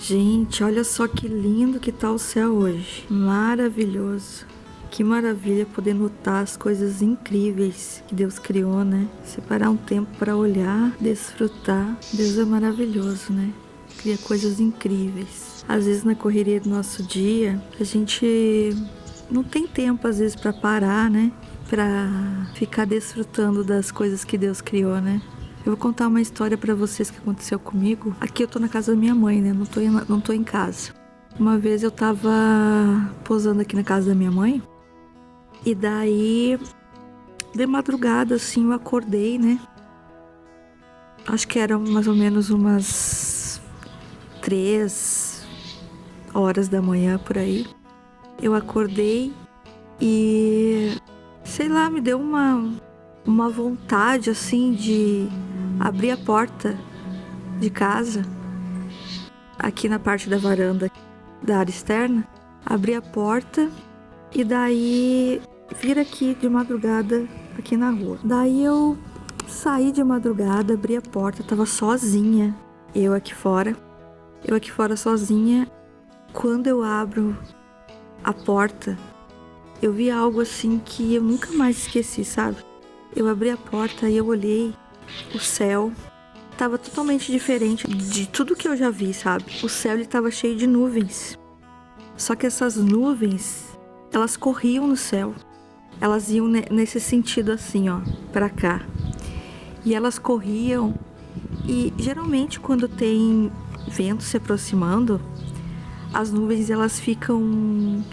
Gente, olha só que lindo que tá o céu hoje. Maravilhoso. Que maravilha poder notar as coisas incríveis que Deus criou, né? Separar um tempo para olhar, desfrutar. Deus é maravilhoso, né? Cria coisas incríveis. Às vezes na correria do nosso dia, a gente não tem tempo às vezes para parar, né? Para ficar desfrutando das coisas que Deus criou, né? Eu vou contar uma história pra vocês que aconteceu comigo. Aqui eu tô na casa da minha mãe, né? Não tô em casa. Uma vez eu tava posando aqui na casa da minha mãe. E daí, de madrugada, assim, eu acordei, né? Acho que eram mais ou menos umas 3 horas da manhã, por aí. Eu acordei e, sei lá, me deu uma vontade, assim, de abri a porta de casa, aqui na parte da varanda da área externa, abri a porta e daí vir aqui de madrugada aqui na rua. Daí eu saí de madrugada, abri a porta, tava sozinha, eu aqui fora sozinha. Quando eu abro a porta, eu vi algo assim que eu nunca mais esqueci, sabe? Eu abri a porta e eu olhei. O céu tava totalmente diferente de tudo que eu já vi, sabe? O céu, ele tava cheio de nuvens. Só que essas nuvens, elas corriam no céu. Elas iam nesse sentido assim, ó, pra cá. E elas corriam e geralmente quando tem vento se aproximando, as nuvens, elas ficam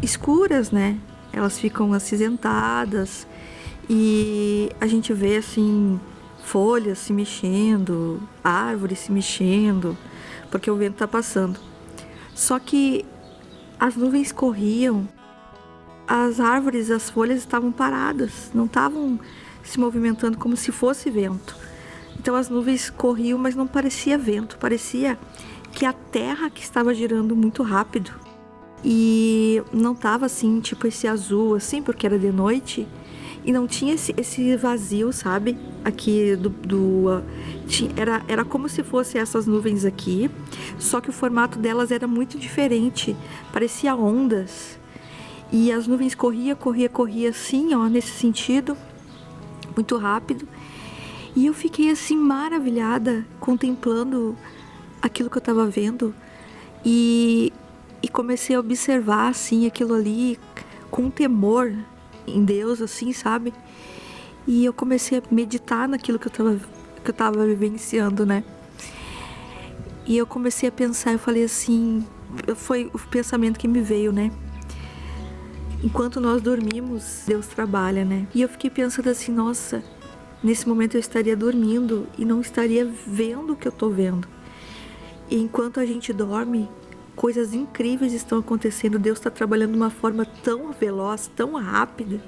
escuras, né? Elas ficam acinzentadas. E a gente vê assim folhas se mexendo, árvores se mexendo, porque o vento tá passando. Só que as nuvens corriam, as árvores, as folhas estavam paradas, não estavam se movimentando como se fosse vento. Então as nuvens corriam, mas não parecia vento, parecia que a terra que estava girando muito rápido. E não tava assim, tipo esse azul assim, porque era de noite. E não tinha esse vazio, sabe? Aqui era como se fosse essas nuvens aqui, só que o formato delas era muito diferente, parecia ondas. E as nuvens corria assim, ó, nesse sentido, muito rápido. E eu fiquei assim maravilhada, contemplando aquilo que eu tava vendo. E comecei a observar assim aquilo ali com temor em Deus, assim, sabe? E eu comecei a meditar naquilo que eu tava vivenciando, né? E eu comecei a pensar, eu falei assim, foi o pensamento que me veio, né? Enquanto nós dormimos, Deus trabalha, né? E eu fiquei pensando assim, nossa, nesse momento eu estaria dormindo e não estaria vendo o que eu tô vendo. E enquanto a gente dorme, coisas incríveis estão acontecendo. Deus está trabalhando de uma forma tão veloz, tão rápida,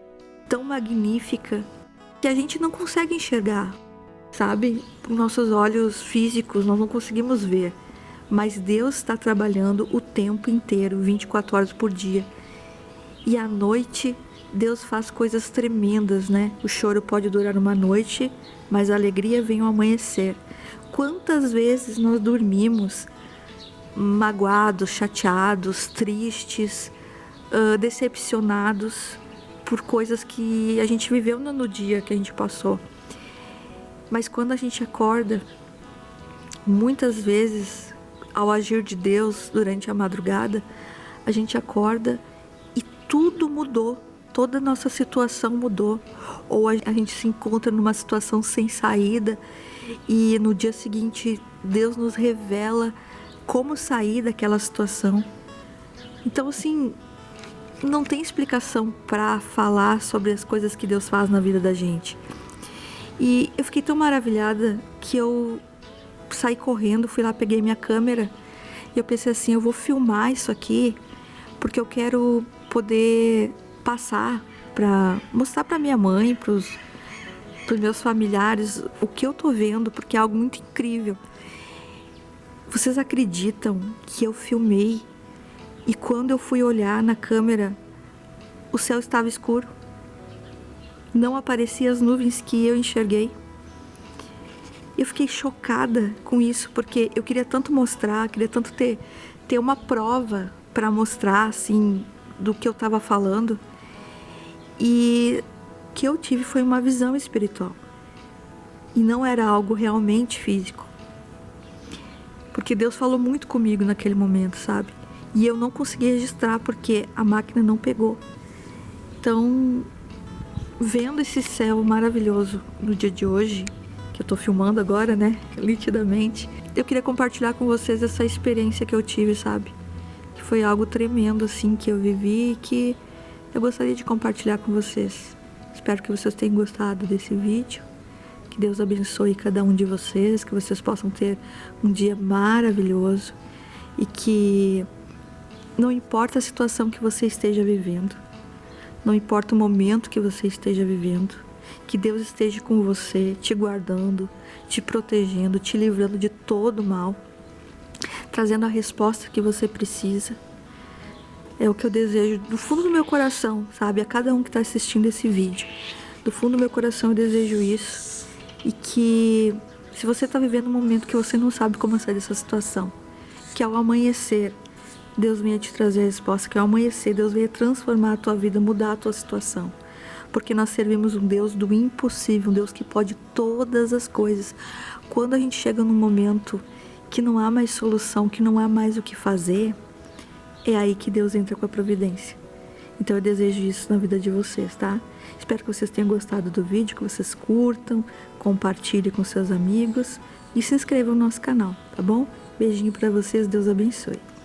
tão magnífica, que a gente não consegue enxergar, sabe? Com nossos olhos físicos, nós não conseguimos ver. Mas Deus está trabalhando o tempo inteiro, 24 horas por dia. E à noite, Deus faz coisas tremendas, né? O choro pode durar uma noite, mas a alegria vem ao amanhecer. Quantas vezes nós dormimos magoados, chateados, tristes, decepcionados por coisas que a gente viveu no dia que a gente passou. Mas quando a gente acorda, muitas vezes, ao agir de Deus durante a madrugada, a gente acorda e tudo mudou, toda a nossa situação mudou. Ou a gente se encontra numa situação sem saída e no dia seguinte Deus nos revela como sair daquela situação. Então, assim, não tem explicação para falar sobre as coisas que Deus faz na vida da gente. E eu fiquei tão maravilhada que eu saí correndo, fui lá, peguei minha câmera e eu pensei assim, eu vou filmar isso aqui porque eu quero poder passar para mostrar para minha mãe, para os meus familiares o que eu tô vendo, porque é algo muito incrível. Vocês acreditam que eu filmei e quando eu fui olhar na câmera, o céu estava escuro? Não apareciam as nuvens que eu enxerguei. Eu fiquei chocada com isso, porque eu queria tanto mostrar, queria tanto ter uma prova para mostrar, assim, do que eu estava falando. E o que eu tive foi uma visão espiritual. E não era algo realmente físico. Porque Deus falou muito comigo naquele momento, sabe? E eu não consegui registrar porque a máquina não pegou. Então, vendo esse céu maravilhoso no dia de hoje, que eu tô filmando agora, né, nitidamente, eu queria compartilhar com vocês essa experiência que eu tive, sabe? Que foi algo tremendo, assim, que eu vivi e que eu gostaria de compartilhar com vocês. Espero que vocês tenham gostado desse vídeo. Que Deus abençoe cada um de vocês, que vocês possam ter um dia maravilhoso e que não importa a situação que você esteja vivendo, não importa o momento que você esteja vivendo, que Deus esteja com você, te guardando, te protegendo, te livrando de todo mal, trazendo a resposta que você precisa. É o que eu desejo do fundo do meu coração, sabe? A cada um que está assistindo esse vídeo. Do fundo do meu coração eu desejo isso. E que se você está vivendo um momento que você não sabe como sair dessa situação, que ao amanhecer Deus venha te trazer a resposta, que ao amanhecer Deus venha transformar a tua vida, mudar a tua situação. Porque nós servimos um Deus do impossível, um Deus que pode todas as coisas. Quando a gente chega num momento que não há mais solução, que não há mais o que fazer, é aí que Deus entra com a providência. Então eu desejo isso na vida de vocês, tá? Espero que vocês tenham gostado do vídeo, que vocês curtam, compartilhem com seus amigos e se inscrevam no nosso canal, tá bom? Beijinho pra vocês, Deus abençoe.